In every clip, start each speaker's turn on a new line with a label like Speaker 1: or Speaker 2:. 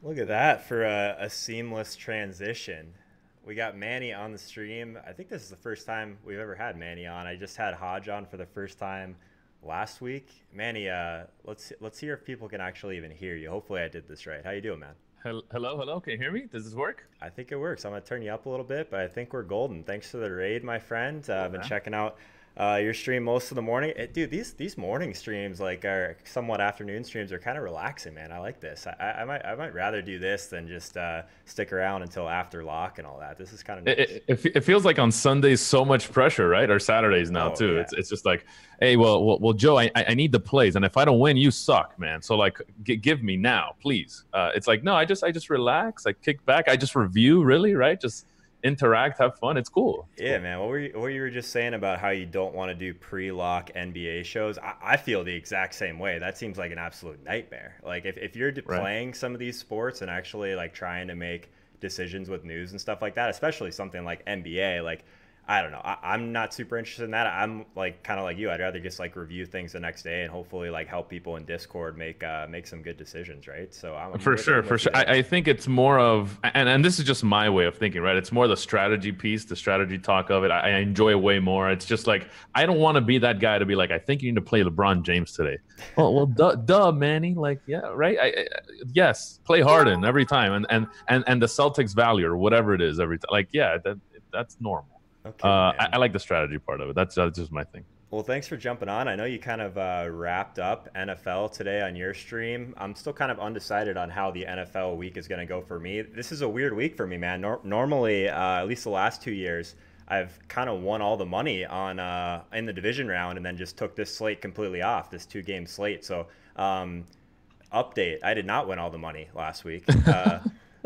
Speaker 1: Look at that for a seamless transition. We got Manny on the stream. I think this is the first time we've ever had Manny on. I just had Hodge on for the first time last week. Manny, let's hear if people can actually even hear you. Hopefully, I did this right. How you doing, man?
Speaker 2: Hello, hello. Can you hear me? Does this work?
Speaker 1: I think it works. I'm gonna turn you up a little bit, but I think we're golden. Thanks for the raid, my friend. I've
Speaker 2: Cool,
Speaker 1: been
Speaker 2: man.
Speaker 1: checking out your stream most of the morning. Dude, these morning streams, like our somewhat afternoon streams, are kind of relaxing, man. I like this. I might rather do this than just stick around until after lock and all that. This is kind of
Speaker 2: It,
Speaker 1: nice.
Speaker 2: it, it feels like on Sundays so much pressure, right? Or Saturdays now
Speaker 1: Oh
Speaker 2: too.
Speaker 1: yeah.
Speaker 2: It's just like, hey, well, Joe, I need the plays, and if I don't win, you suck, man. So like, give me now, please. It's like, no, I just relax, I kick back, I just review, really, right? Just interact, have fun. It's cool. It's
Speaker 1: Yeah,
Speaker 2: cool.
Speaker 1: man. What you were just saying about how you don't want to do pre-lock NBA shows, I feel the exact same way. That seems like an absolute nightmare. Like if you're
Speaker 2: Right.
Speaker 1: playing some of these sports and actually like trying to make decisions with news and stuff like that, especially something like NBA, like I don't know. I'm not super interested in that. I'm like kind of like you. I'd rather just like review things the next day and hopefully like help people in Discord make some good decisions, right? So
Speaker 2: For sure,
Speaker 1: I'm
Speaker 2: for
Speaker 1: with you
Speaker 2: sure.
Speaker 1: there.
Speaker 2: I think it's more of, and this is just my way of thinking, right? It's more the strategy piece, the strategy talk of it. I enjoy it way more. It's just like I don't want to be that guy to be like, I think you need to play LeBron James today. Well, duh, Manny. Like, yeah, right. Yes, play Harden every time, and the Celtics value or whatever it is every time. Like, yeah, that's normal.
Speaker 1: Okay,
Speaker 2: I
Speaker 1: man.
Speaker 2: like the strategy part of it. That's just my thing.
Speaker 1: Well, thanks for jumping on. I know you kind of wrapped up NFL today on your stream. I'm still kind of undecided on how the NFL week is going to go for me. This is a weird week for me, man. Normally, at least the last 2 years, I've kind of won all the money on in the division round, and then just took this slate completely off, this two-game slate. So um, update, I did not win all the money last week.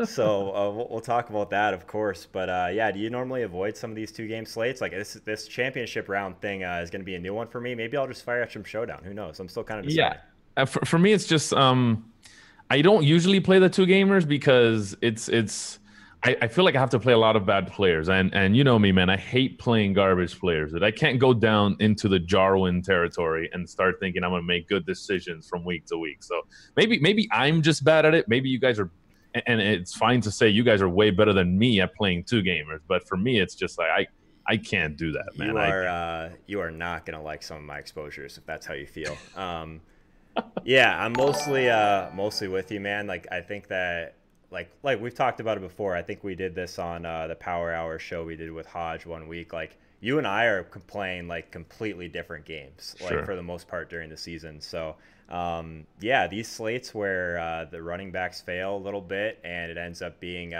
Speaker 1: So we'll talk about that, of course. But yeah, do you normally avoid some of these two-game slates? Like this championship round thing is going to be a new one for me. Maybe I'll just fire at some showdown. Who knows? I'm still kind of
Speaker 2: Yeah.
Speaker 1: deciding.
Speaker 2: For me, it's just I don't usually play the two gamers because I feel like I have to play a lot of bad players, and you know me, man. I hate playing garbage players. That I can't go down into the Jarwin territory and start thinking I'm gonna make good decisions from week to week. So maybe I'm just bad at it. Maybe you guys are, and it's fine to say you guys are way better than me at playing two gamers. But for me, it's just like I can't do that, man. I can't.
Speaker 1: You are not going to like some of my exposures if that's how you feel. Yeah, I'm mostly with you, man. Like I think that like we've talked about it before. I think we did this on the Power Hour show we did with Hodge one week. Like you and I are playing like completely different games, like
Speaker 2: Sure.
Speaker 1: for the most part during the season. So yeah, these slates where the running backs fail a little bit and it ends up being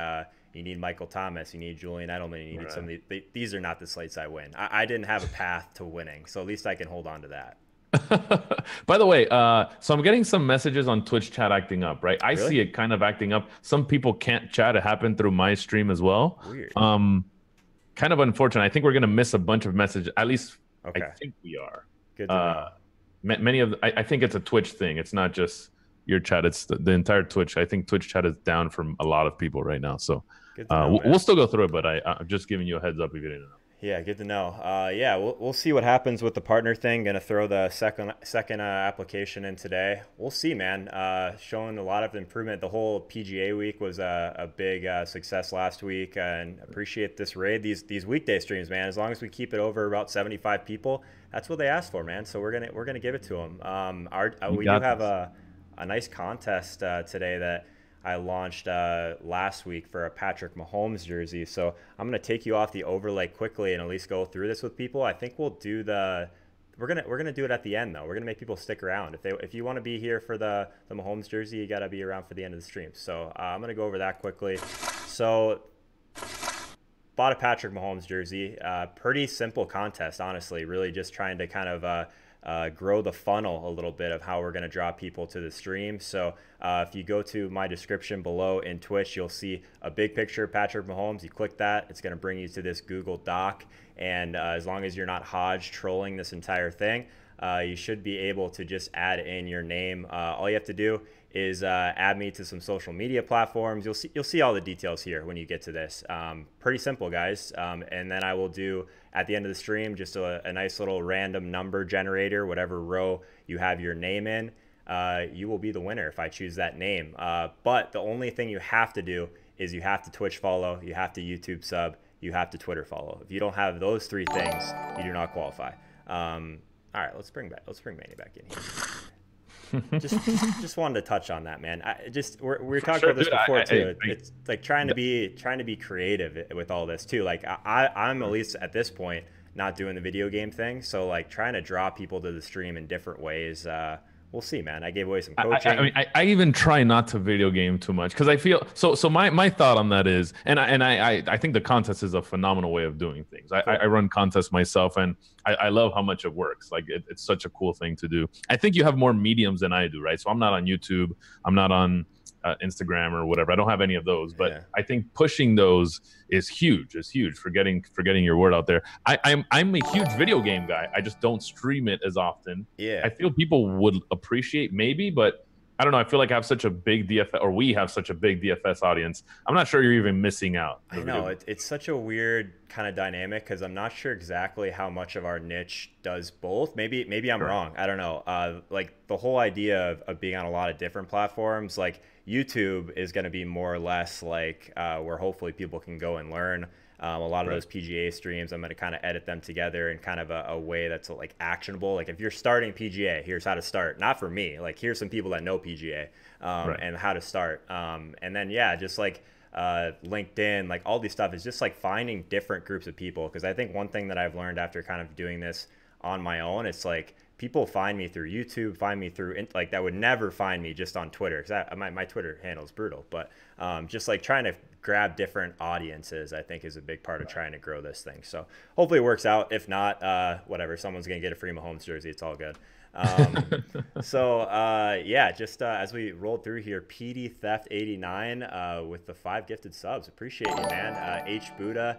Speaker 1: you need Michael Thomas, you need Julian Edelman, you need some
Speaker 2: Right.
Speaker 1: of these are not the slates I win. I didn't have a path to winning, so at least I can hold on to that.
Speaker 2: By the way, so I'm getting some messages on Twitch chat acting up, right? I
Speaker 1: Really
Speaker 2: see it kind of acting up. Some people can't chat. It happened through my stream as well.
Speaker 1: weird.
Speaker 2: Um, Kind of unfortunate. I think we're gonna miss a bunch of messages. At least I
Speaker 1: Okay,
Speaker 2: think we are.
Speaker 1: good to
Speaker 2: Uh,
Speaker 1: know.
Speaker 2: Many of I think it's a Twitch thing. It's not just your chat. It's the entire Twitch. I think Twitch chat is down from a lot of people right now. So
Speaker 1: Good to know,
Speaker 2: we'll
Speaker 1: man.
Speaker 2: still go through it, but I'm just giving you a heads up if you didn't know.
Speaker 1: Yeah, good to know. Yeah, we'll see what happens with the partner thing. Gonna throw the second application in today. We'll see, man. Showing a lot of improvement. The whole PGA week was a big success last week, and appreciate this raid. These weekday streams, man. As long as we keep it over about 75 people, that's what they asked for, man. So we're gonna give it to them.
Speaker 2: You
Speaker 1: We do
Speaker 2: got
Speaker 1: have
Speaker 2: this.
Speaker 1: a nice contest today that I launched last week for a Patrick Mahomes jersey. So I'm gonna take you off the overlay quickly and at least go through this with people. I think we'll do the we're gonna do it at the end though. We're gonna make people stick around. If you want to be here for the Mahomes jersey, you gotta be around for the end of the stream. So I'm gonna go over that quickly. So bought a Patrick Mahomes jersey. Pretty simple contest, honestly. Really just trying to kind of grow the funnel a little bit of how we're going to draw people to the stream. So if you go to my description below in Twitch, you'll see a big picture of Patrick Mahomes. You click that, it's going to bring you to this Google Doc. And as long as you're not Hodge trolling this entire thing, you should be able to just add in your name. All you have to do is add me to some social media platforms. You'll see all the details here when you get to this. Pretty simple, guys. And then I will do at the end of the stream just a nice little random number generator, whatever row you have your name in. you will be the winner if I choose that name. But the only thing you have to do is you have to Twitch follow, you have to YouTube sub, you have to Twitter follow. If you don't have those 3 things, you do not qualify. All right, let's bring Manny back in here. just wanted to touch on that, man. We were talking about this before too. It's like trying to be creative with all this too. Like I'm at least at this point not doing the video game thing, so like trying to draw people to the stream in different ways. We'll see, man. I gave away some coaching.
Speaker 2: I mean, I even try not to video game too much because I feel so. My thought on that is, and I think the contest is a phenomenal way of doing things. I run contests myself, and I love how much it works. Like it's such a cool thing to do. I think you have more mediums than I do, right? So I'm not on YouTube. I'm not on Instagram or whatever. I don't have any of those, but yeah. I think pushing those is huge. It's huge for getting your word out there. I'm a huge video game guy. I just don't stream it as often.
Speaker 1: Yeah,
Speaker 2: I feel people would appreciate maybe, but I don't know. I feel like I have such a big DFS, or we have such a big DFS audience. I'm not sure you're even missing out.
Speaker 1: I know it's such a weird kind of dynamic because I'm not sure exactly how much of our niche does both. Maybe I'm wrong. I don't know. Like the whole idea of being on a lot of different platforms, like YouTube is going to be more or less like where hopefully people can go and learn. A lot of those PGA streams, I'm going to kind of edit them together in kind of a way that's like actionable. Like if you're starting PGA, here's how to start. Not for me. Like here's some people that know PGA and how to start. And then, yeah, just like LinkedIn, like all these stuff is just like finding different groups of people. Because I think one thing that I've learned after kind of doing this on my own, it's like people find me through YouTube, find me through like that would never find me just on Twitter because my Twitter handle is brutal. But just like trying to grab different audiences, I think is a big part of trying to grow this thing. So hopefully it works out. If not, whatever, someone's gonna get a free Mahomes jersey. It's all good. Yeah, just as we rolled through here, PD Theft 89 with the 5 gifted subs. Appreciate you, man. H Buddha.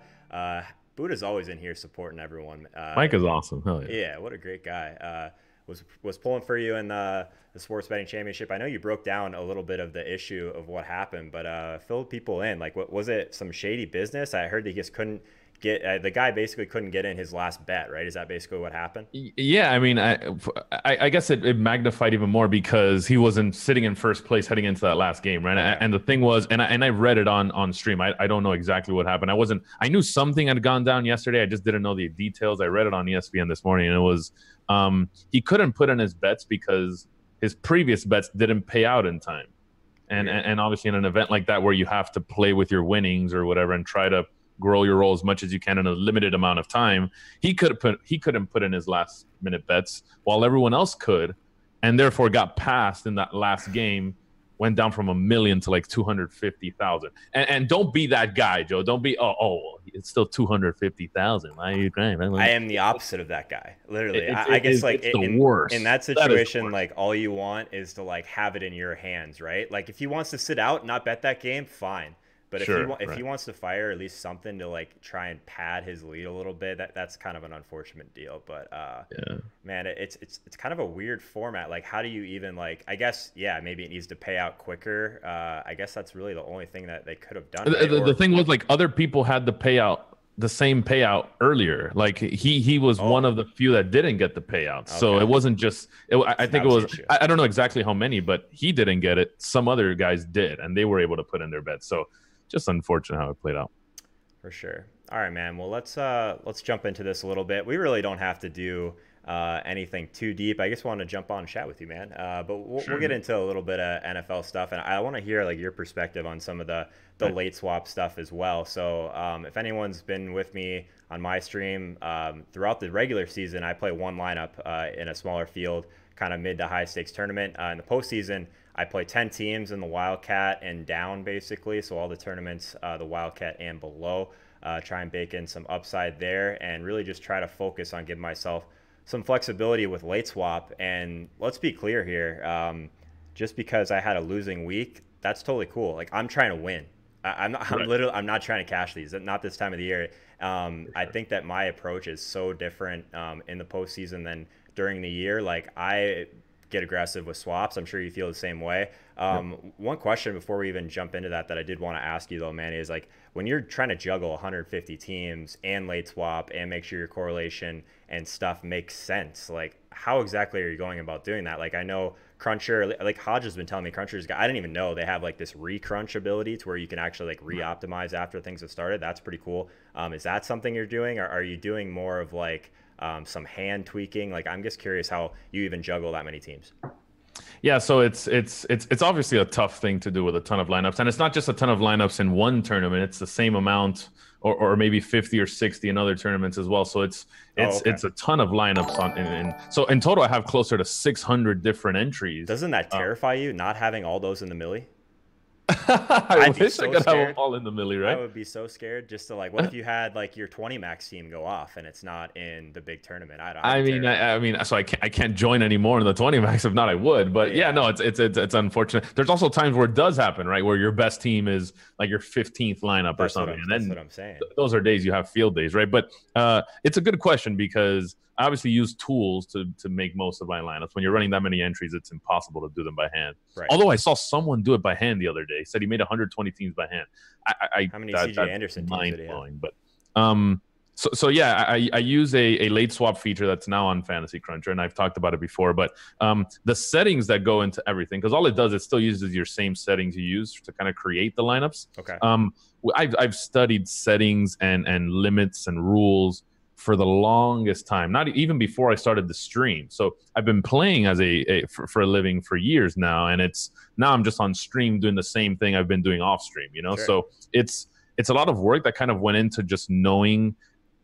Speaker 1: Buddha's always in here supporting everyone.
Speaker 2: Mike is awesome. Hell yeah.
Speaker 1: Yeah, what a great guy. Was pulling for you in the sports betting championship. I know you broke down a little bit of the issue of what happened, but fill people in. Like, what was it? Some shady business? I heard he just couldn't get the guy basically couldn't get in his last bet, right? Is that basically what happened?
Speaker 2: Yeah, I mean, I guess it magnified even more because he wasn't sitting in first place heading into that last game, right? Yeah. And the thing was, and I read it on stream. I don't know exactly what happened. I knew something had gone down yesterday. I just didn't know the details. I read it on ESPN this morning, and it was he couldn't put in his bets because his previous bets didn't pay out in time. And obviously in an event like that where you have to play with your winnings or whatever and try to grow your roll as much as you can in a limited amount of time, he couldn't put in his last minute bets while everyone else could, and therefore got passed in that last game, went down from $1 million to like 250,000. And don't be that guy, Joe. Don't be it's still 250,000. Why are you crying?
Speaker 1: I am the opposite of that guy. Literally, I guess like
Speaker 2: it's the worst.
Speaker 1: In that situation, like all you want is to like have it in your hands, right? Like if he wants to sit out and not bet that game, fine. But if he wants to fire at least something to like try and pad his lead a little bit, that's kind of an unfortunate deal. But man, it's kind of a weird format. Like, how do you even like? I guess maybe it needs to pay out quicker. I guess that's really the only thing that they could have done. Right?
Speaker 2: The thing was like other people had the same payout earlier. Like he was one of the few that didn't get the payout. Okay. So it wasn't just. I think it was. I don't know exactly how many, but he didn't get it. Some other guys did, and they were able to put in their bets. So. Just unfortunate how it played out.
Speaker 1: For sure. All right, man. Well, let's jump into this a little bit. We really don't have to do anything too deep. I just want to jump on and chat with you, man. But we'll get into a little bit of NFL stuff, and I want to hear like your perspective on some of the late swap stuff as well. So if anyone's been with me on my stream throughout the regular season, I play one lineup in a smaller field, kind of mid to high stakes tournament. In the postseason, I play 10 teams in the Wildcat and down, basically. So all the tournaments, the Wildcat and below, try and bake in some upside there and really just try to focus on giving myself some flexibility with late swap. And let's be clear here. Just because I had a losing week, that's totally cool. Like I'm trying to win. I'm not trying to cash these, not this time of the year. I think that my approach is so different in the postseason than during the year. Like I get aggressive with swaps. I'm sure you feel the same way. One question before we even jump into that I did want to ask you though, Manny, is like when you're trying to juggle 150 teams and late swap and make sure your correlation and stuff makes sense, like how exactly are you going about doing that? Like I know Cruncher, like Hodge has been telling me, Cruncher's got, I didn't even know they have like this re-crunch ability to where you can actually like re-optimize after things have started. That's pretty cool. Is that something you're doing, or are you doing more of like some hand tweaking? Like, I'm just curious how you even juggle that many teams.
Speaker 2: Yeah, so it's obviously a tough thing to do with a ton of lineups, and it's not just a ton of lineups in one tournament. It's the same amount, or maybe 50 or 60 in other tournaments as well. So it's a ton of lineups so in total I have closer to 600 different entries.
Speaker 1: Doesn't that terrify you, not having all those in the millie?
Speaker 2: I wish I could have them all in the millie, right?
Speaker 1: I would be so scared just to like, what if you had like your 20 max team go off and it's not in the big tournament?
Speaker 2: I mean, so I can't join anymore in the 20 max. If not, I would. But yeah, no, it's unfortunate. There's also times where it does happen, right? Where your best team is like your 15th lineup or something. And then
Speaker 1: that's what I'm saying.
Speaker 2: Those are days you have field days, right? But it's a good question because I obviously use tools to make most of my lineups. When you're running that many entries, it's impossible to do them by hand.
Speaker 1: Right.
Speaker 2: Although I saw someone do it by hand the other day. He said he made 120 teams by hand.
Speaker 1: How many CJ Anderson teams did he have?
Speaker 2: Mind-blowing. But so yeah, I use a late swap feature that's now on Fantasy Cruncher, and I've talked about it before. But the settings that go into everything, because all it does, it still uses your same settings you use to kind of create the lineups.
Speaker 1: Okay.
Speaker 2: I've studied settings and limits and rules for the longest time, not even before I started the stream. So I've been playing as for a living for years now, and now I'm just on stream doing the same thing I've been doing off stream, you know?
Speaker 1: Sure.
Speaker 2: So it's a lot of work that kind of went into just knowing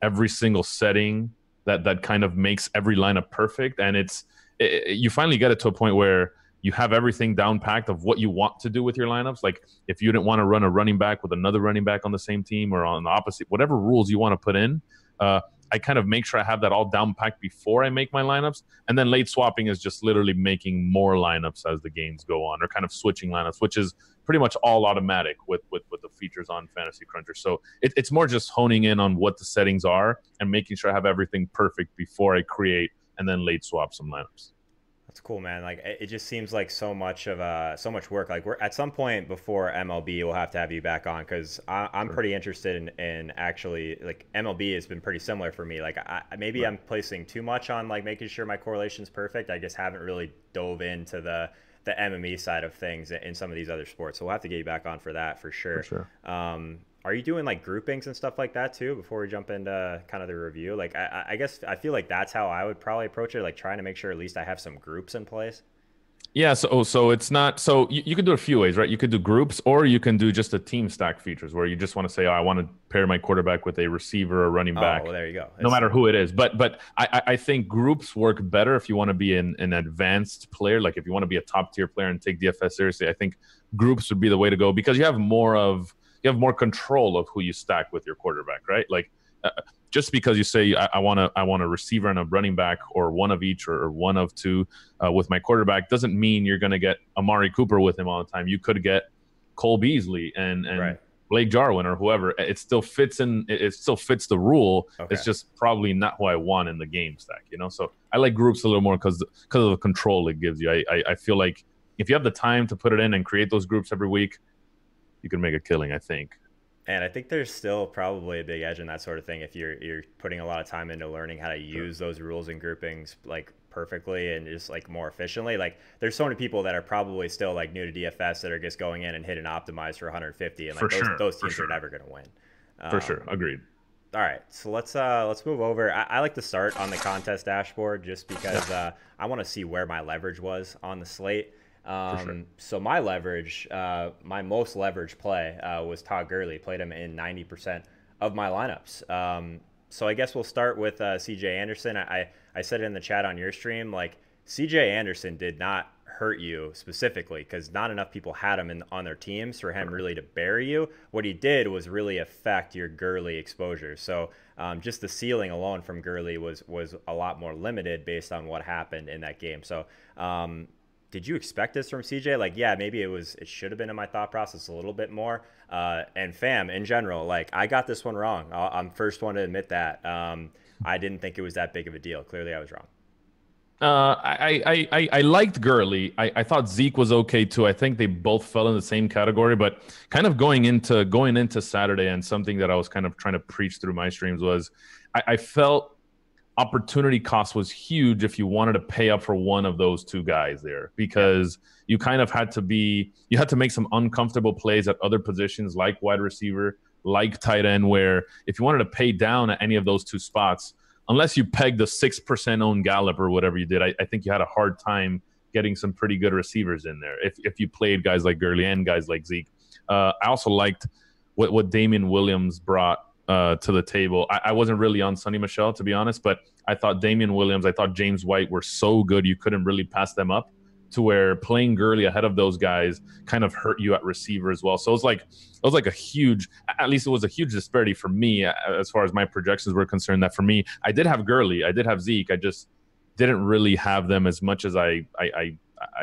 Speaker 2: every single setting that kind of makes every lineup perfect. And you finally get it to a point where you have everything down packed of what you want to do with your lineups. Like if you didn't want to run a running back with another running back on the same team or on the opposite, whatever rules you want to put in, I kind of make sure I have that all down packed before I make my lineups. And then late swapping is just literally making more lineups as the games go on, or kind of switching lineups, which is pretty much all automatic with the features on Fantasy Cruncher. So it's more just honing in on what the settings are and making sure I have everything perfect before I create and then late swap some lineups.
Speaker 1: That's cool, man. Like it just seems like so much work. Like we're at some point before MLB, we'll have to have you back on, because I'm pretty interested in actually, like, MLB has been pretty similar for me. Like maybe I'm placing too much on like making sure my correlation's perfect. I just haven't really dove into the MME side of things in some of these other sports. So we'll have to get you back on for that for sure.
Speaker 2: For sure.
Speaker 1: Are you doing like groupings and stuff like that too before we jump into kind of the review? Like I guess I feel like that's how I would probably approach it, like trying to make sure at least I have some groups in place.
Speaker 2: Yeah, so it's not, so you can do it a few ways, right? You could do groups, or you can do just a team stack features where you just want to say, oh, I want to pair my quarterback with a receiver or running back.
Speaker 1: Oh, well, there you go.
Speaker 2: No matter who it is. But I think groups work better if you want to be an advanced player. Like if you want to be a top tier player and take DFS seriously, I think groups would be the way to go, because you have more control of who you stack with your quarterback, right? Like just because you say I want a receiver and a running back, or one of each, or one of two with my quarterback, doesn't mean you're going to get Amari Cooper with him all the time. You could get Cole Beasley and
Speaker 1: right.
Speaker 2: Blake Jarwin or whoever. It still fits the rule.
Speaker 1: Okay.
Speaker 2: It's just probably not who I want in the game stack, you know? So I like groups a little more because of the control it gives you. I feel like if you have the time to put it in and create those groups every week, you can make a killing, I think.
Speaker 1: And I think there's still probably a big edge in that sort of thing if you're putting a lot of time into learning how to use those rules and groupings like perfectly and just like more efficiently. Like there's so many people that are probably still like new to DFS that are just going in and hitting optimize for 150, and like those teams are never going to win.
Speaker 2: For sure, agreed.
Speaker 1: All right, so let's move over. I like to start on the contest dashboard just because I want to see where my leverage was on the slate.
Speaker 2: Sure.
Speaker 1: So my leverage, my most leveraged play was Todd Gurley. Played him in 90% of my lineups. So I guess we'll start with CJ Anderson. I said it in the chat on your stream, like CJ Anderson did not hurt you specifically because not enough people had him on their teams for him really to bury you. What he did was really affect your Gurley exposure. So just the ceiling alone from Gurley was a lot more limited based on what happened in that game. So did you expect this from CJ? Like, yeah, maybe it should have been in my thought process a little bit more. And fam, in general, like I got this one wrong. I'm first one to admit that. I didn't think it was that big of a deal. Clearly I was wrong.
Speaker 2: I liked Gurley. I thought Zeke was okay too. I think they both fell in the same category, but kind of going into Saturday, and something that I was kind of trying to preach through my streams was I felt opportunity cost was huge if you wanted to pay up for one of those two guys there, because you kind of had to make some uncomfortable plays at other positions like wide receiver, like tight end, where if you wanted to pay down at any of those two spots, unless you pegged the 6% own Gallup or whatever you did, I think you had a hard time getting some pretty good receivers in there if you played guys like Gurley and guys like Zeke. I also liked what Damian Williams brought to the table. I wasn't really on Sonny Michel, to be honest, but I thought Damian Williams, I thought James White were so good you couldn't really pass them up, to where playing Gurley ahead of those guys kind of hurt you at receiver as well. So it was like a huge, at least it was a huge disparity for me as far as my projections were concerned. That for me, I did have Gurley, I did have Zeke, I just didn't really have them as much as I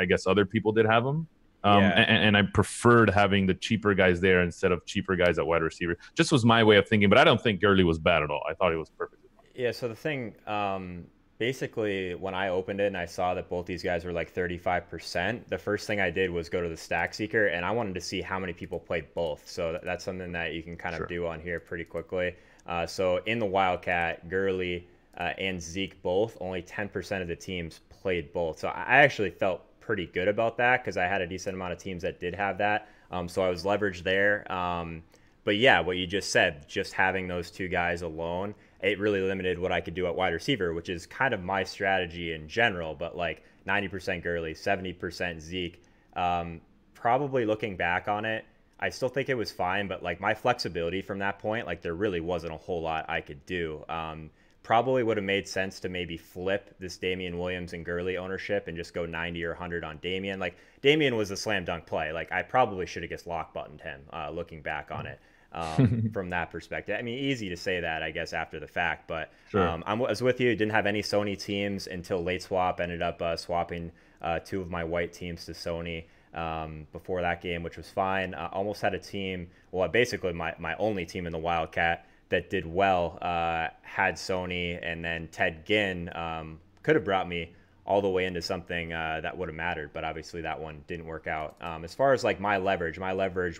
Speaker 2: guess other people did have them. And I preferred having the cheaper guys there instead of cheaper guys at wide receiver. Just was my way of thinking, but I don't think Gurley was bad at all. I thought he was perfectly fine.
Speaker 1: Yeah, so the thing, basically, when I opened it and I saw that both these guys were like 35%, the first thing I did was go to the Stack Seeker, and I wanted to see how many people played both. So that's something that you can kind of do on here pretty quickly. So in the Wildcat, Gurley and Zeke both, only 10% of the teams played both. So I actually felt pretty good about that because I had a decent amount of teams that did have that. So I was leveraged there. But yeah, what you just said, just having those two guys alone, it really limited what I could do at wide receiver, which is kind of my strategy in general, but like 90% Gurley, 70% Zeke. Probably looking back on it, I still think it was fine, but like my flexibility from that point, like there really wasn't a whole lot I could do. Probably would have made sense to maybe flip this Damian Williams and Gurley ownership and just go 90 or 100 on Damian. Like Damian was a slam dunk play. Like I probably should have just lock buttoned him looking back on it from that perspective. I mean, easy to say that, I guess, after the fact, but I was with you. Didn't have any Sony teams until late swap. Ended up swapping two of my white teams to Sony before that game, which was fine. Almost had a team, well, basically my only team in the Wildcat that did well, had Sony, and then Ted Ginn could have brought me all the way into something that would have mattered, but obviously that one didn't work out. As far as like my leverage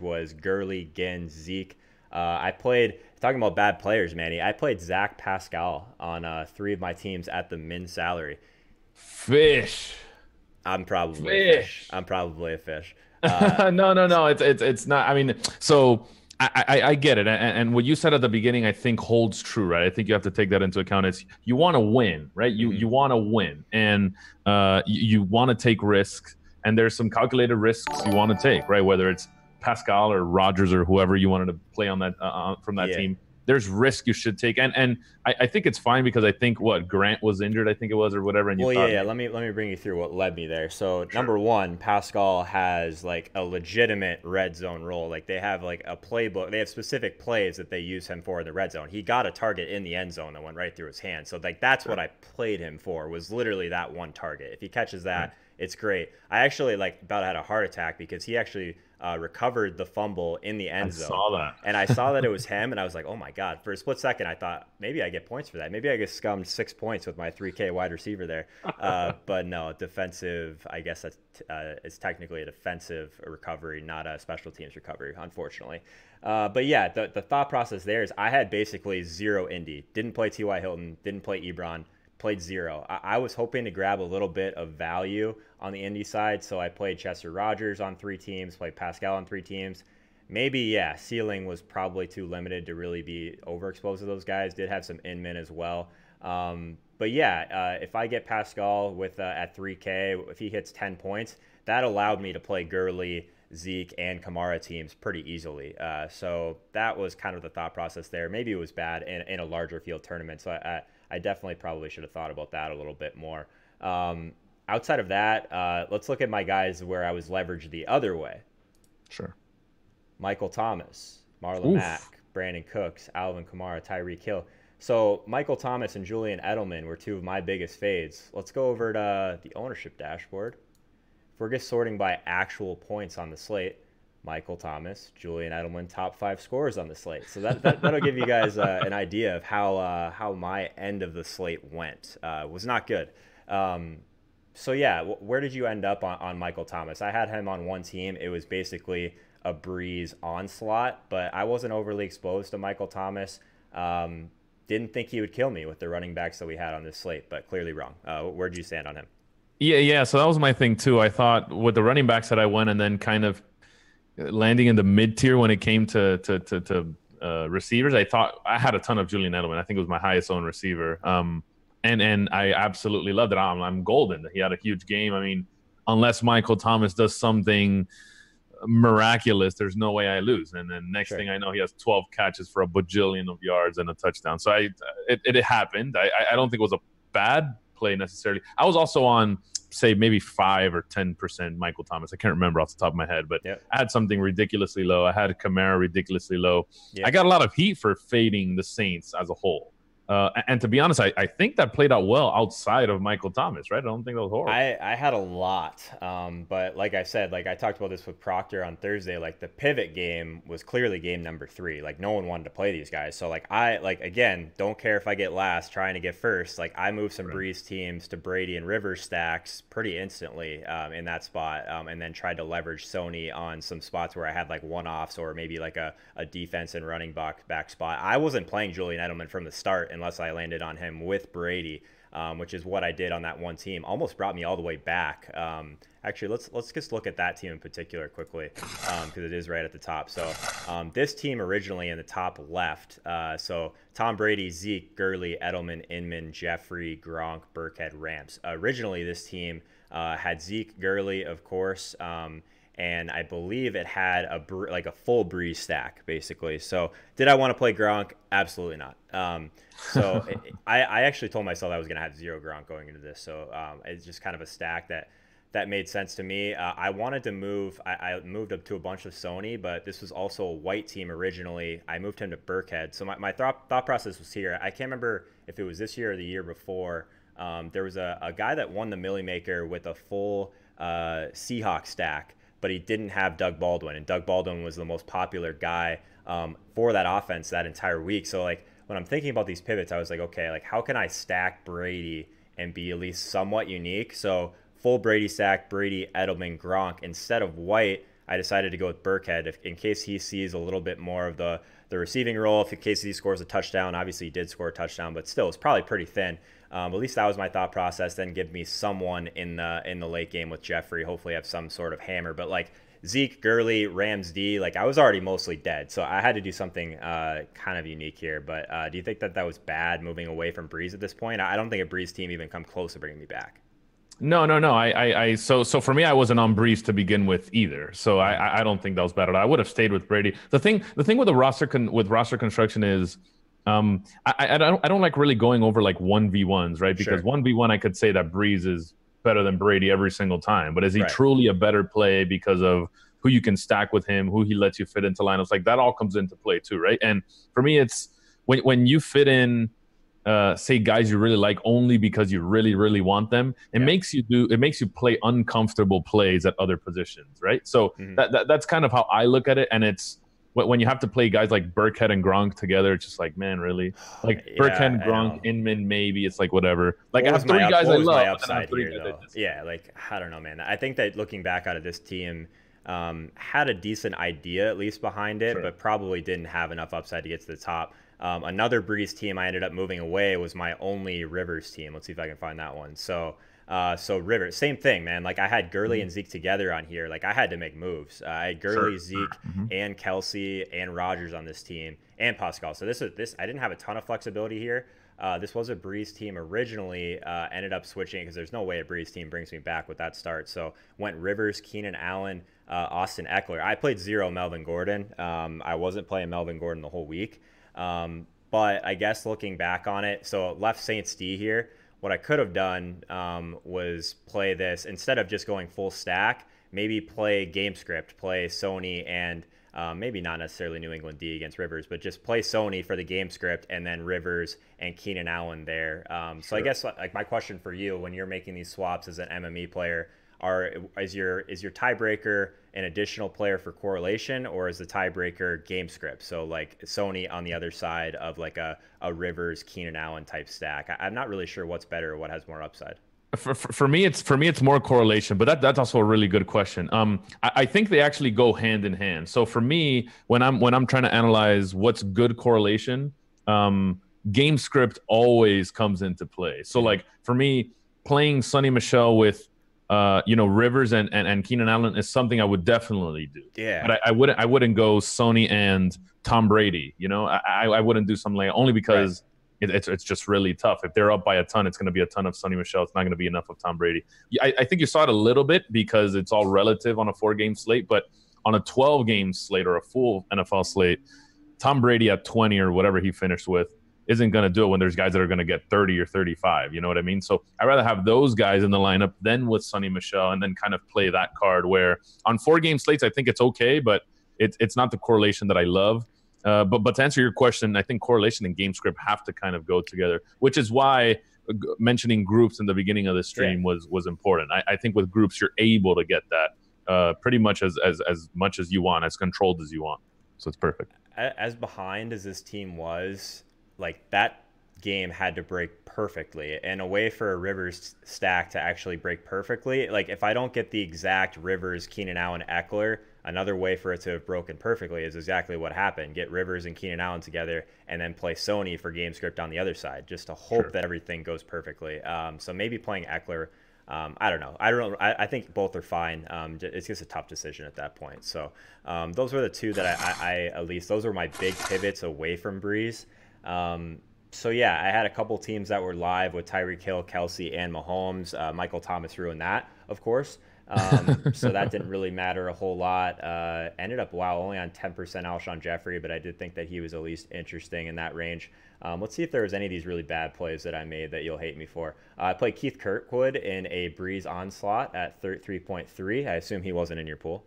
Speaker 1: was Gurley, Ginn, Zeke. I played, talking about bad players, Manny, I played Zach Pascal on 3 of my teams at the min salary.
Speaker 2: Fish.
Speaker 1: I'm probably a fish. I'm probably a fish.
Speaker 2: No. It's not. I mean, so I get it. And what you said at the beginning, I think holds true, right? I think you have to take that into account. Is you want to win, right? You want to win, and you want to take risks, and there's some calculated risks you want to take, right? Whether it's Pascal or Rogers or whoever you wanted to play on that from that team. There's risk you should take, and I think it's fine because I think Grant was injured, I think it was, or whatever. And you
Speaker 1: let me bring you through what led me there. So number one, Pascal has like a legitimate red zone role. Like they have like a playbook. They have specific plays that they use him for in the red zone. He got a target in the end zone that went right through his hand. So like that's what I played him for, was literally that one target. If he catches that, it's great. I actually like about had a heart attack because he actually recovered the fumble in the end zone.
Speaker 2: I saw that.
Speaker 1: And I saw that it was him, and I was like, oh my God. For a split second, I thought, maybe I get points for that. Maybe I get scummed 6 points with my 3K wide receiver there. But no, defensive, I guess that's it's technically a defensive recovery, not a special teams recovery, unfortunately. But yeah, the thought process there is I had basically 0 Indy. Didn't play T.Y. Hilton, didn't play Ebron. Played 0. I was hoping to grab a little bit of value on the Indy side, so I played Chester Rogers on 3 teams, played Pascal on 3 teams. Maybe, ceiling was probably too limited to really be overexposed to those guys. Did have some Inman as well. But if I get Pascal with at 3K, if he hits 10 points, that allowed me to play Gurley, Zeke, and Kamara teams pretty easily. So that was kind of the thought process there. Maybe it was bad in a larger field tournament, so I definitely probably should have thought about that a little bit more. Outside of that, let's look at my guys where I was leveraged the other way.
Speaker 2: Sure.
Speaker 1: Michael Thomas, Marlon Mack, Brandon Cooks, Alvin Kamara, Tyreek Hill. So Michael Thomas and Julian Edelman were 2 of my biggest fades. Let's go over to the ownership dashboard. If we're just sorting by actual points on the slate, Michael Thomas, Julian Edelman, top 5 scorers on the slate. So that'll give you guys an idea of how my end of the slate went. Was not good. So yeah, where did you end up on Michael Thomas? I had him on one team. It was basically a Breeze onslaught, but I wasn't overly exposed to Michael Thomas. didn't think he would kill me with the running backs that we had on this slate, but clearly wrong. Where'd you stand on him?
Speaker 2: Yeah. So that was my thing too. I thought with the running backs that I went, and then kind of landing in the mid tier when it came to receivers, I thought I had a ton of Julian Edelman. I think it was my highest owned receiver. And I absolutely loved it. I'm golden. He had a huge game. I mean, unless Michael Thomas does something miraculous, there's no way I lose. And then next thing I know, he has 12 catches for a bajillion of yards and a touchdown. So it happened. I don't think it was a bad play necessarily. I was also on, say, maybe 5 or 10% Michael Thomas. I can't remember off the top of my head, but I had something ridiculously low. I had Kamara ridiculously low. I got a lot of heat for fading the Saints as a whole. And to be honest, I think that played out well outside of Michael Thomas, right? I don't think that was horrible.
Speaker 1: I had a lot, but like I said, like I talked about this with Proctor on Thursday, like the pivot game was clearly game number 3. Like no one wanted to play these guys. So like again, don't care if I get last, trying to get first. Like I moved some Breeze teams to Brady and Rivers stacks pretty instantly in that spot, and then tried to leverage Sony on some spots where I had like one-offs or maybe like a defense and running back spot. I wasn't playing Julian Edelman from the start unless I landed on him with Brady, which is what I did on that one team. Almost brought me all the way back. Actually, let's just look at that team in particular quickly, because it is right at the top. So this team originally in the top left, so Tom Brady, Zeke, Gurley, Edelman, Inman, Jeffrey, Gronk, Burkhead, Rams. Originally, this team had Zeke, Gurley, of course, and I believe it had a full Breeze stack, basically. So did I want to play Gronk? Absolutely not. So I actually told myself I was going to have 0 Gronk going into this. So it's just kind of a stack that made sense to me. I wanted to move. I moved up to a bunch of Sony, but this was also a white team originally. I moved him to Burkhead. So my thought process was here. I can't remember if it was this year or the year before. There was a guy that won the Millie Maker with a full Seahawks stack, but he didn't have Doug Baldwin, and Doug Baldwin was the most popular guy for that offense that entire week. So like when I'm thinking about these pivots, I was like, okay, like how can I stack Brady and be at least somewhat unique? So full Brady stack, Brady, Edelman, Gronk. Instead of White, I decided to go with Burkhead in case he sees a little bit more of the receiving role. In case he scores a touchdown, obviously he did score a touchdown, but still it's probably pretty thin. At least that was my thought process. Then give me someone in the late game with Jeffrey. Hopefully have some sort of hammer. But like Zeke, Gurley, Rams D, like I was already mostly dead. So I had to do something kind of unique here. But do you think that was bad moving away from Breeze at this point? I don't think a Breeze team even come close to bringing me back.
Speaker 2: No. So for me, I wasn't on Breeze to begin with either. So I don't think that was bad at all. I would have stayed with Brady. The thing with the roster construction is, I don't like really going over like 1v1s, right? Because 1v1, I could say that Breeze is better than Brady every single time. But is he truly a better play because of who you can stack with him, who he lets you fit into lineups? Like that all comes into play too, right? And for me, it's when you fit in, say guys you really like only because you really, really want them, it makes you play uncomfortable plays at other positions, right? So that's kind of how I look at it. And it's when you have to play guys like Burkhead and Gronk together, it's just like, man, really? Like Burkhead, Gronk, Inman, maybe. It's like whatever. Like I have 3 guys I love.
Speaker 1: Yeah, like I don't know, man. I think that looking back out of this team, had a decent idea at least behind it, but probably didn't have enough upside to get to the top. Another Breeze team I ended up moving away was my only Rivers team. Let's see if I can find that one. So Rivers, same thing, man. Like I had Gurley and Zeke together on here. Like I had to make moves. I had Gurley, Zeke, and Kelsey and Rodgers on this team, and Pascal. So this I didn't have a ton of flexibility here. This was a Breeze team originally. Ended up switching because there's no way a Breeze team brings me back with that start. So went Rivers, Keenan Allen, Austin Eckler. I played 0 Melvin Gordon. I wasn't playing Melvin Gordon the whole week. But I guess looking back on it, so left Saints D here. What I could have done was play this instead of just going full stack. Maybe play game script, play Sony and maybe not necessarily New England D against Rivers, but just play Sony for the game script and then Rivers and Keenan Allen there. So I guess like my question for you when you're making these swaps as an MME player, is your tiebreaker an additional player for correlation, or is the tiebreaker game script? So like Sony on the other side of like a Rivers, Keenan Allen type stack. I'm not really sure what's better or what has more upside.
Speaker 2: For me, it's more correlation, but that's also a really good question. I think they actually go hand in hand. So for me, when I'm trying to analyze what's good correlation, game script always comes into play. So like for me, playing Sonny Michel with Rivers and Keenan Allen is something I would definitely do.
Speaker 1: Yeah.
Speaker 2: But I wouldn't go Sony and Tom Brady. I wouldn't do something like only because it's just really tough. If they're up by a ton, it's going to be a ton of Sonny Michel. It's not going to be enough of Tom Brady. I think you saw it a little bit because it's all relative on a 4-game slate, but on a 12-game slate or a full NFL slate, Tom Brady at 20 or whatever he finished with isn't going to do it when there's guys that are going to get 30 or 35. You know what I mean? So I'd rather have those guys in the lineup than with Sonny Michel and then kind of play that card where on 4-game slates, I think it's okay, but it's not the correlation that I love. But to answer your question, I think correlation and game script have to kind of go together, which is why mentioning groups in the beginning of the stream was important. I think with groups, you're able to get that pretty much as much as you want, as controlled as you want. So it's perfect.
Speaker 1: As behind as this team was, like that game had to break perfectly, and a way for a Rivers stack to actually break perfectly, like if I don't get the exact Rivers, Keenan Allen, Eckler, another way for it to have broken perfectly is exactly what happened. Get Rivers and Keenan Allen together and then play Sony for game script on the other side, just to hope that everything goes perfectly. So maybe playing Eckler, I don't know. I think both are fine. It's just a tough decision at that point. So those were the two that I at least, those were my big pivots away from Breeze. So yeah, I had a couple teams that were live with Tyreek Hill, Kelsey, and Mahomes. Michael Thomas ruined that, of course. So that didn't really matter a whole lot. Ended up, only on 10% Alshon Jeffrey, but I did think that he was at least interesting in that range. Let's see if there was any of these really bad plays that I made that you'll hate me for. I played Keith Kirkwood in a Breeze onslaught at 3.3. I assume he wasn't in your pool.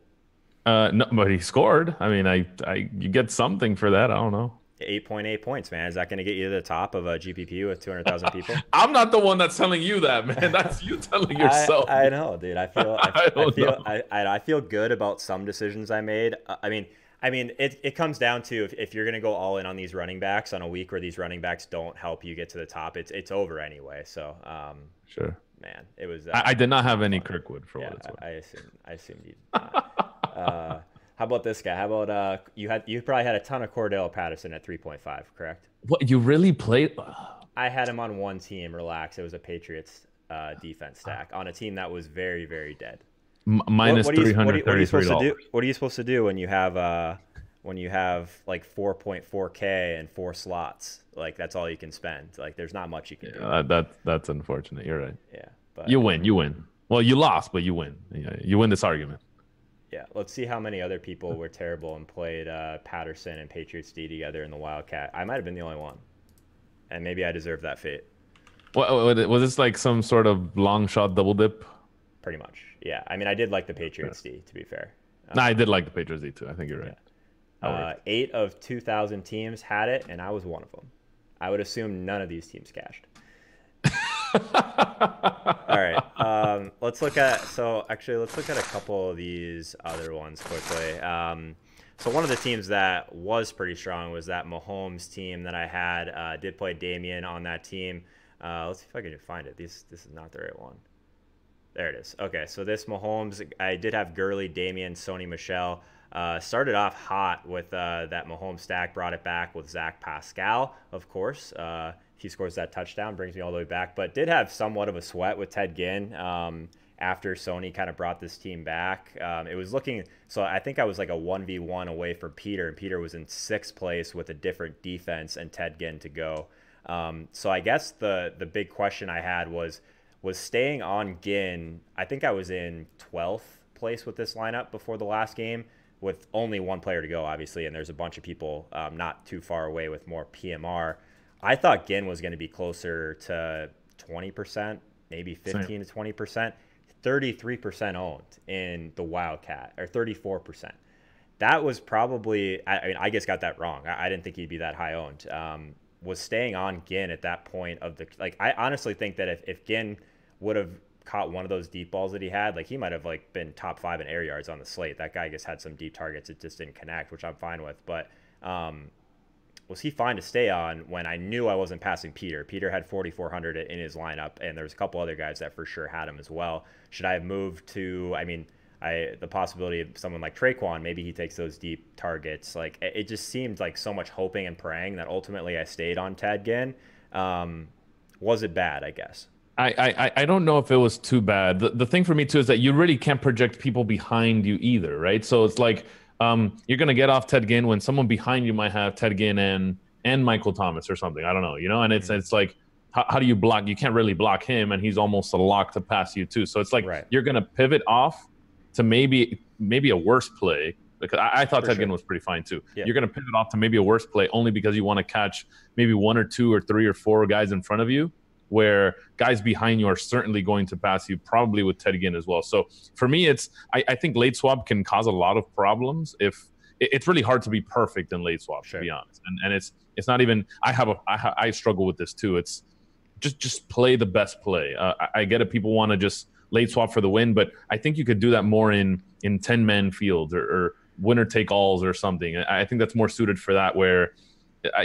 Speaker 2: No, but he scored. I mean, you get something for that. I don't know.
Speaker 1: 8.8 points, man. Is that going to get you to the top of a GPP with 200,000 people?
Speaker 2: I'm not the one that's telling you that, man. That's you telling yourself.
Speaker 1: I know, dude. I feel good about some decisions I made. I mean, it comes down to if you're going to go all in on these running backs on a week where these running backs don't help you get to the top, it's over anyway. So,
Speaker 2: sure,
Speaker 1: man, it was.
Speaker 2: I did not have any Kirkwood for what it's worth.
Speaker 1: I assumed you did not. How about this guy? How about you probably had a ton of Cordell Patterson at 3.5, correct?
Speaker 2: What, you really played?
Speaker 1: I had him on one team. Relax. It was a Patriots defense stack on a team that was very, very dead.
Speaker 2: Minus $333.
Speaker 1: What are you supposed to do when you have like 4.4K and 4 slots? Like that's all you can spend. Like there's not much you can do.
Speaker 2: That's unfortunate. You're right.
Speaker 1: Yeah, but
Speaker 2: you win. Well, you lost, but you win. You win this argument.
Speaker 1: Yeah, let's see how many other people were terrible and played Patterson and Patriots D together in the Wildcat. I might have been the only one, and maybe I deserve that fate.
Speaker 2: Was this like some sort of long shot double dip?
Speaker 1: Pretty much, yeah. I mean, I did like the Patriots D, to be fair.
Speaker 2: No, I did like the Patriots D too. I think you're right.
Speaker 1: Yeah. 8 of 2,000 teams had it, and I was one of them. I would assume none of these teams cashed. All right. Let's look at a couple of these other ones quickly. So one of the teams that was pretty strong was that Mahomes team that I had. Did play Damian on that team. Let's see if I can find it. This is not the right one. There it is. Okay, so this Mahomes, I did have Gurley, Damian, Sony Michel. Started off hot with that Mahomes stack, brought it back with Zach Pascal, of course. He scores that touchdown, brings me all the way back, but did have somewhat of a sweat with Ted Ginn after Sony kind of brought this team back. It was looking, so I think I was like a 1v1 away from Peter, and Peter was in 6th place with a different defense and Ted Ginn to go. So I guess the big question I had was staying on Ginn. I think I was in 12th place with this lineup before the last game with only one player to go, obviously, and there's a bunch of people not too far away with more PMR. I thought Ginn was going to be closer to 20%, maybe 15 to 20%, 33% owned in the Wildcat, or 34%. That was probably, I guess got that wrong. I didn't think he'd be that high owned. Was staying on Ginn at that point of the, like, I honestly think that if Ginn would have caught one of those deep balls that he had, like he might have like been top 5 in air yards on the slate. That guy, I guess, had some deep targets. It just didn't connect, which I'm fine with. But, was he fine to stay on when I knew I wasn't passing Peter? Peter had 4,400 in his lineup, and there's a couple other guys that for sure had him as well. Should I have moved to, the possibility of someone like Traquan, maybe he takes those deep targets. Like it just seemed like so much hoping and praying that ultimately I stayed on Ted Ginn. Was it bad? I guess.
Speaker 2: I don't know if it was too bad. The thing for me too is that you really can't project people behind you either, right? So it's like you're gonna get off Ted Ginn when someone behind you might have Ted Ginn and Michael Thomas or something. I don't know, you know. And it's like how do you block? You can't really block him, and he's almost a lock to pass you too. So it's like you're gonna pivot off to maybe a worse play, because I thought Ted Ginn was pretty fine too. Yeah. You're gonna pivot off to maybe a worse play only because you want to catch maybe 1 or 2 or 3 or 4 guys in front of you, where guys behind you are certainly going to pass you, probably with Ted Ginn as well. So for me, I think late swap can cause a lot of problems. If it's really hard to be perfect in late swap, to be honest, and it's not even. I struggle with this too. It's just play the best play. I get it. People want to just late swap for the win, but I think you could do that more in 10-man fields or winner take alls or something. I think that's more suited for that, where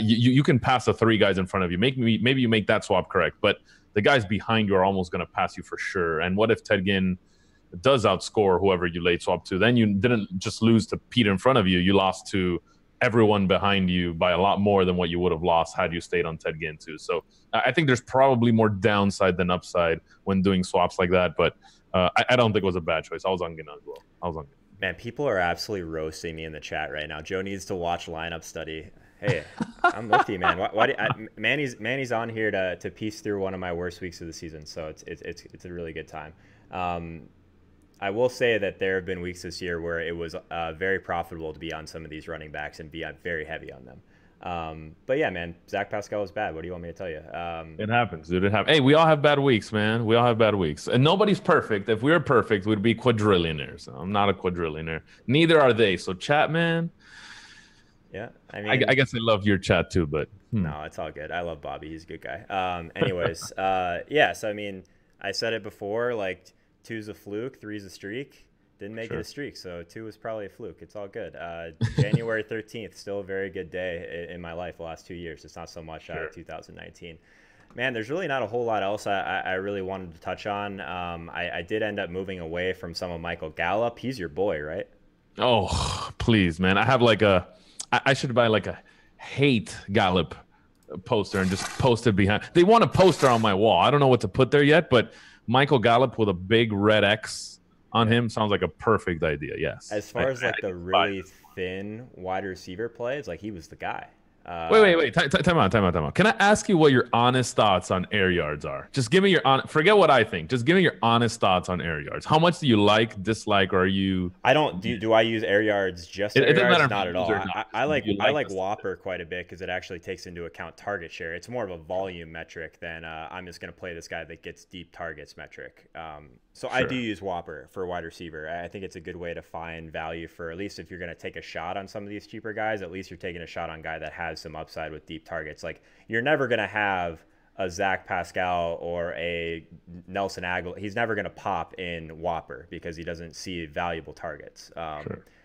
Speaker 2: you can pass the 3 guys in front of you. Maybe you make that swap correct, but the guys behind you are almost going to pass you for sure. And what if Ted Ginn does outscore whoever you late swap to? Then you didn't just lose to Pete in front of you. You lost to everyone behind you by a lot more than what you would have lost had you stayed on Ted Ginn too. So I think there's probably more downside than upside when doing swaps like that. But I don't think it was a bad choice. I was on Ginn as well.
Speaker 1: Man, people are absolutely roasting me in the chat right now. Joe needs to watch lineup study. Hey, I'm with you, man. Manny's on here to piece through one of my worst weeks of the season, so it's a really good time. I will say that there have been weeks this year where it was very profitable to be on some of these running backs and be very heavy on them. But yeah, man, Zach Pascal was bad. What do you want me to tell you?
Speaker 2: It happens, dude. It happens. Hey, we all have bad weeks, man. We all have bad weeks, and nobody's perfect. If we were perfect, we'd be quadrillionaires. I'm not a quadrillionaire. Neither are they. So, chat, man.
Speaker 1: Yeah, I mean,
Speaker 2: I guess I love your chat too, but
Speaker 1: no, it's all good. I love Bobby; he's a good guy. Anyways, yeah. So I mean, I said it before. Like 2's a fluke, 3's a streak. Didn't make it a streak, so 2 was probably a fluke. It's all good. January 13th, still a very good day in my life. The last 2 years, it's not so much 2019. Man, there's really not a whole lot else I really wanted to touch on. I did end up moving away from some of Michael Gallup. He's your boy, right?
Speaker 2: Oh, please, man. I should buy like a hate Gallup poster and just post it behind. They want a poster on my wall. I don't know what to put there yet, but Michael Gallup with a big red X on him sounds like a perfect idea. Yes.
Speaker 1: As far as like the really thin wide receiver plays, like he was the guy.
Speaker 2: Wait. Time out. Can I ask you what your honest thoughts on air yards are? Just give me forget what I think. Just give me your honest thoughts on air yards. How much do you dislike, or are you?
Speaker 1: I don't. Do I use air yards just air yards? Not at all. I like Whopper quite a bit because it actually takes into account target share. It's more of a volume metric than I'm just going to play this guy that gets deep targets metric. So I do use Whopper for wide receiver. I think it's a good way to find value for, at least if you're going to take a shot on some of these cheaper guys, at least you're taking a shot on a guy that has some upside with deep targets. Like you're never going to have a Zach Pascal or a Nelson Aguilar. He's never going to pop in Whopper because he doesn't see valuable targets.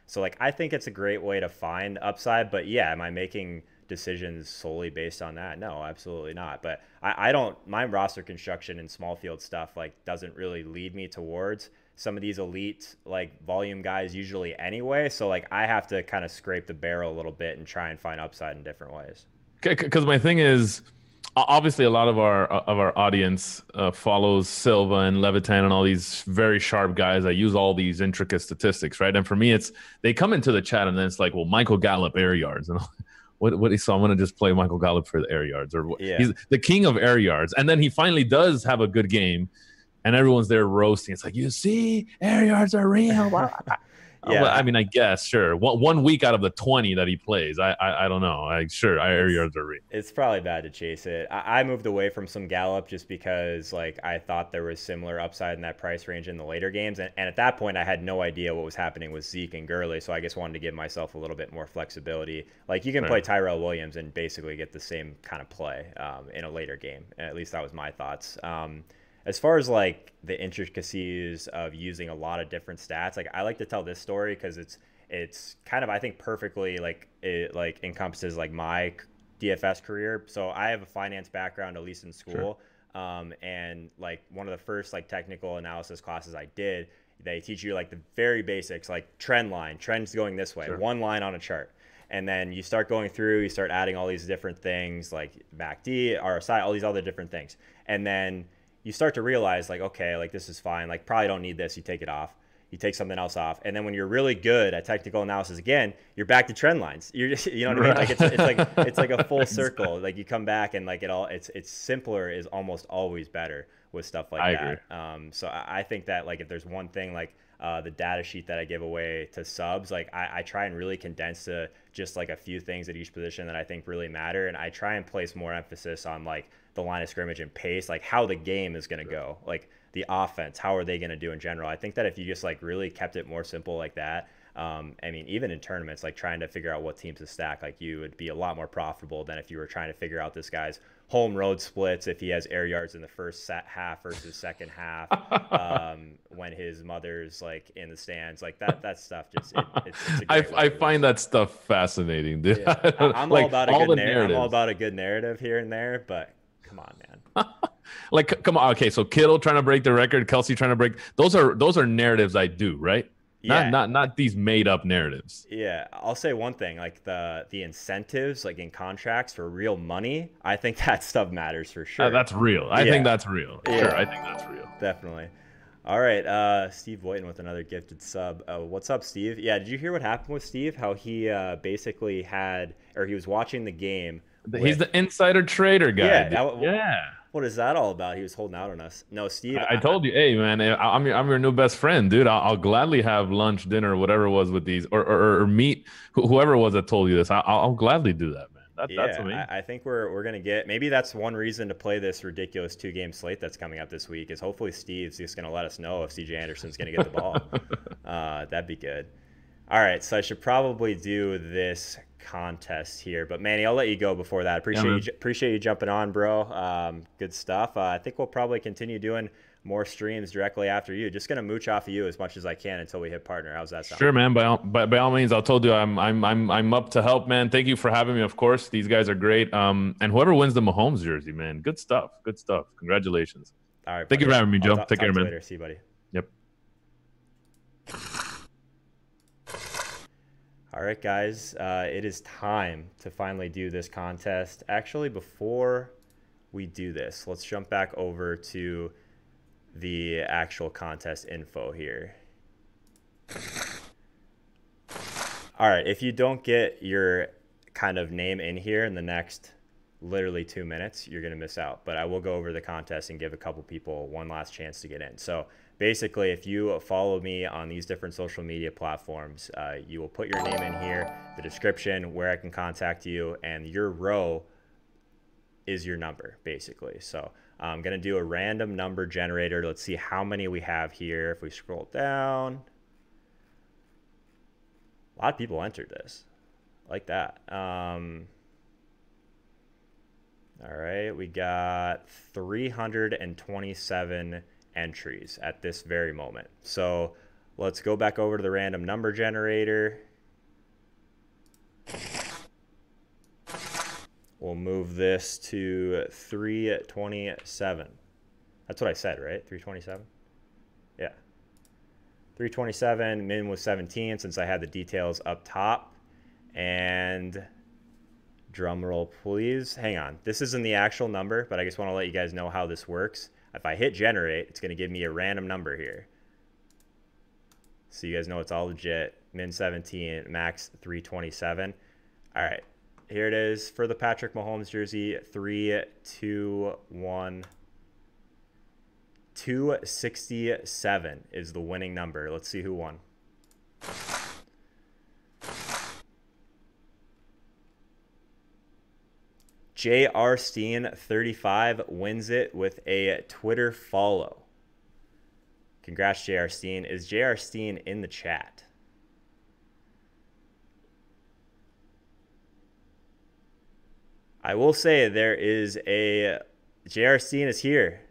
Speaker 1: So like, I think it's a great way to find upside, but yeah, am I making decisions solely based on that? No, absolutely not. But I don't, my roster construction and small field stuff like doesn't really lead me towards some of these elite like volume guys usually anyway. So like I have to kind of scrape the barrel a little bit and try and find upside in different ways.
Speaker 2: Because my thing is, obviously a lot of our audience follows Silva and Levitan and all these very sharp guys that use all these intricate statistics, right? And for me, they come into the chat and then it's like, well, Michael Gallup air yards and so I'm going to just play Michael Gallup for the air yards, or he's the king of air yards. And then he finally does have a good game and everyone's there roasting. It's like, you see, air yards are real. Yeah, I mean, I guess, sure. 1 week out of the 20 that he plays, I don't know. Air yards are real.
Speaker 1: It's probably bad to chase it. I moved away from some Gallup just because, like, I thought there was similar upside in that price range in the later games, and at that point, I had no idea what was happening with Zeke and Gurley, so I just wanted to give myself a little bit more flexibility. Like, you can play Tyrell Williams and basically get the same kind of play in a later game. At least that was my thoughts. As far as like the intricacies of using a lot of different stats, like I like to tell this story because it's kind of, I think, perfectly like it like encompasses like my DFS career. So I have a finance background, at least in school. And like one of the first like technical analysis classes I did, They teach you like the very basics, like trend line, trends going this way,
Speaker 2: Sure.
Speaker 1: one line on a chart. And then you start going through, you start adding all these different things like MACD, RSI, all these other different things. And then you start to realize like, okay, like this is fine. Like probably don't need this. You take it off. You take something else off. And then when you're really good at technical analysis again, you're back to trend lines. You're just, you know what I mean? Like it's like a full circle. Like you come back and like it's simpler is almost always better with stuff like
Speaker 2: I
Speaker 1: that.
Speaker 2: agree.
Speaker 1: So I think that like if there's one thing like the data sheet that I give away to subs, like I try and really condense to just like a few things at each position that I think really matter. And I try and place more emphasis on like the line of scrimmage and pace, like how the game is going to go, like the offense, how are they going to do in general. I think that if you just like really kept it more simple like that, I mean, even in tournaments, like trying to figure out what teams to stack, like you would be a lot more profitable than if you were trying to figure out this guy's home road splits, if he has air yards in the first half versus second half, when his mother's like in the stands, like that stuff. Just it's a great
Speaker 2: I find that stuff fascinating, dude.
Speaker 1: yeah. I'm
Speaker 2: Like
Speaker 1: all about a
Speaker 2: all
Speaker 1: good
Speaker 2: the
Speaker 1: narrative. I'm all
Speaker 2: narratives.
Speaker 1: about a good narrative here and there, but come on, man.
Speaker 2: Like, come on. Okay, so Kittle trying to break the record, Kelsey trying to break. Those are narratives I do, right?
Speaker 1: Yeah,
Speaker 2: Not these made up narratives.
Speaker 1: yeah. I'll say one thing, like the incentives, like in contracts for real money. I think that stuff matters for sure.
Speaker 2: That's real. I
Speaker 1: Yeah.
Speaker 2: think that's real.
Speaker 1: Yeah.
Speaker 2: Sure, I think that's real.
Speaker 1: Definitely. All right, Steve Boyton with another gifted sub. What's up, Steve? Yeah, did you hear what happened with Steve? How he basically had, or he was watching the game.
Speaker 2: He's the insider trader guy.
Speaker 1: Yeah,
Speaker 2: Yeah.
Speaker 1: What is that all about? He was holding out on us. No, Steve.
Speaker 2: I told you, hey man, I'm your new best friend, dude. I'll gladly have lunch, dinner, whatever it was with these, or meet whoever it was that told you this. I'll gladly do that, man. That's amazing.
Speaker 1: I think we're gonna get. Maybe that's one reason to play this ridiculous 2-game slate that's coming up this week. Is hopefully Steve's just gonna let us know if CJ Anderson's gonna get the ball. That'd be good. All right, so I should probably do this contest here, but Manny, I'll let you go before that. Appreciate you jumping on, bro. Good stuff. I think we'll probably continue doing more streams directly after you. Just gonna mooch off of you as much as I can until we hit partner. How's that sound?
Speaker 2: Sure, man. By all means, I told you I'm up to help, man. Thank you for having me. Of course, these guys are great. And whoever wins the Mahomes jersey, man, good stuff. Good stuff. Congratulations.
Speaker 1: All right.
Speaker 2: Thank you for having me, Joe. Take care, man.
Speaker 1: Later. See you, buddy.
Speaker 2: Yep.
Speaker 1: All right, guys, it is time to finally do this contest. Actually, before we do this, let's jump back over to the actual contest info here. All right, if you don't get your kind of name in here in the next literally 2 minutes, you're going to miss out. But I will go over the contest and give a couple people one last chance to get in. So basically, if you follow me on these different social media platforms, you will put your name in here, the description, where I can contact you, and your row is your number, basically. So I'm going to do a random number generator. Let's see how many we have here. If we scroll down, a lot of people entered this. I like that. All right, we got 327 entries at this very moment. So let's go back over to the random number generator. We'll move this to 327. That's what I said, right? 327? Yeah. 327, min was 17 since I had the details up top. And drum roll, please. Hang on. This isn't the actual number, but I just want to let you guys know how this works. If I hit generate, it's going to give me a random number here. So you guys know it's all legit. Min 17, max 327. All right. Here it is for the Patrick Mahomes jersey. 3, 2, 1. 267 is the winning number. Let's see who won. J.R. Steen 35 wins it with a Twitter follow. Congrats, J.R. Steen. Is J.R. Steen in the chat? I will say there is a J.R. Steen is here.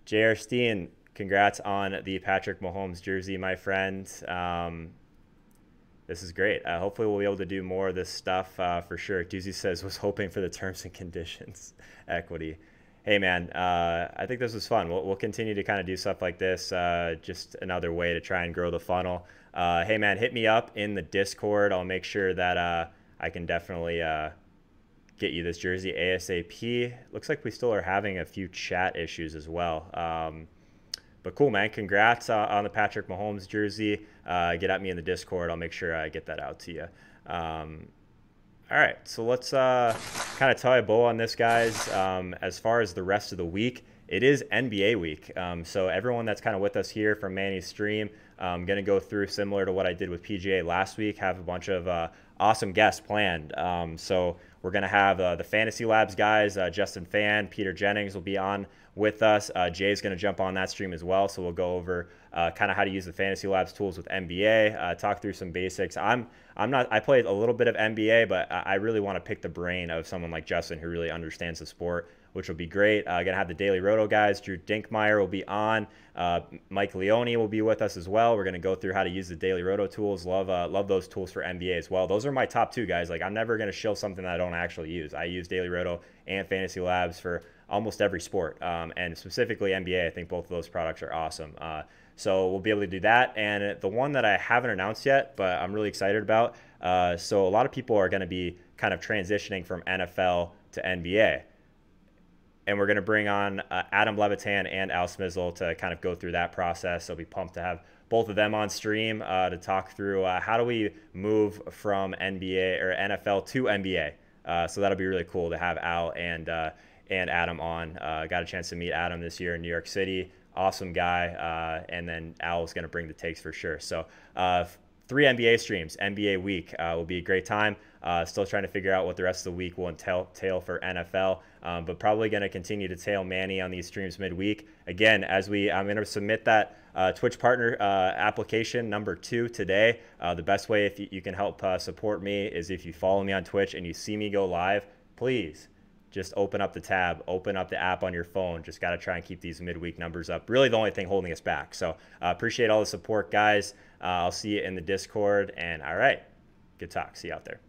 Speaker 1: J.R. Steen, congrats on the Patrick Mahomes jersey, my friend. This is great. Hopefully we'll be able to do more of this stuff for sure. Doozy says, was hoping for the terms and conditions equity. Hey man, I think this was fun. We'll continue to kind of do stuff like this. Just another way to try and grow the funnel. Hey man, hit me up in the Discord. I'll make sure that I can definitely get you this jersey ASAP. Looks like we still are having a few chat issues as well. But cool, man. Congrats on the Patrick Mahomes jersey. Get at me in the Discord. I'll make sure I get that out to you. All right, so let's kind of tie a bow on this, guys. As far as the rest of the week, it is NBA week. So everyone that's kind of with us here from Manny's stream, I'm going to go through similar to what I did with PGA last week, have a bunch of awesome guests planned. So we're going to have the Fantasy Labs guys, Justin Fan, Peter Jennings will be on with us. Jay's going to jump on that stream as well. So we'll go over kind of how to use the Fantasy Labs tools with NBA, talk through some basics. I played a little bit of NBA, but I really want to pick the brain of someone like Justin who really understands the sport, which will be great. Gonna have the Daily Roto guys. Drew Dinkmeyer will be on. Mike Leone will be with us as well. We're gonna go through how to use the Daily Roto tools. Love those tools for NBA as well. Those are my top two, guys. Like, I'm never gonna shill something that I don't actually use. I use Daily Roto and Fantasy Labs for almost every sport, and specifically NBA. I think both of those products are awesome. So we'll be able to do that. And the one that I haven't announced yet, but I'm really excited about. So a lot of people are going to be kind of transitioning from NFL to NBA. And we're going to bring on Adam Levitan and Al Smizzle to kind of go through that process. So I'll be pumped to have both of them on stream to talk through how do we move from NBA or NFL to NBA. So that'll be really cool to have Al and Adam on. Got a chance to meet Adam this year in New York City. Awesome guy. And then Al is going to bring the takes for sure. So 3 NBA streams, NBA week will be a great time. Still trying to figure out what the rest of the week will entail for NFL, but probably going to continue to tail Manny on these streams midweek. Again, I'm going to submit that Twitch partner application number 2 today. The best way if you can help support me is if you follow me on Twitch and you see me go live, please just open up the tab, open up the app on your phone. Just got to try and keep these midweek numbers up. Really the only thing holding us back. So appreciate all the support, guys. I'll see you in the Discord. And all right, good talk. See you out there.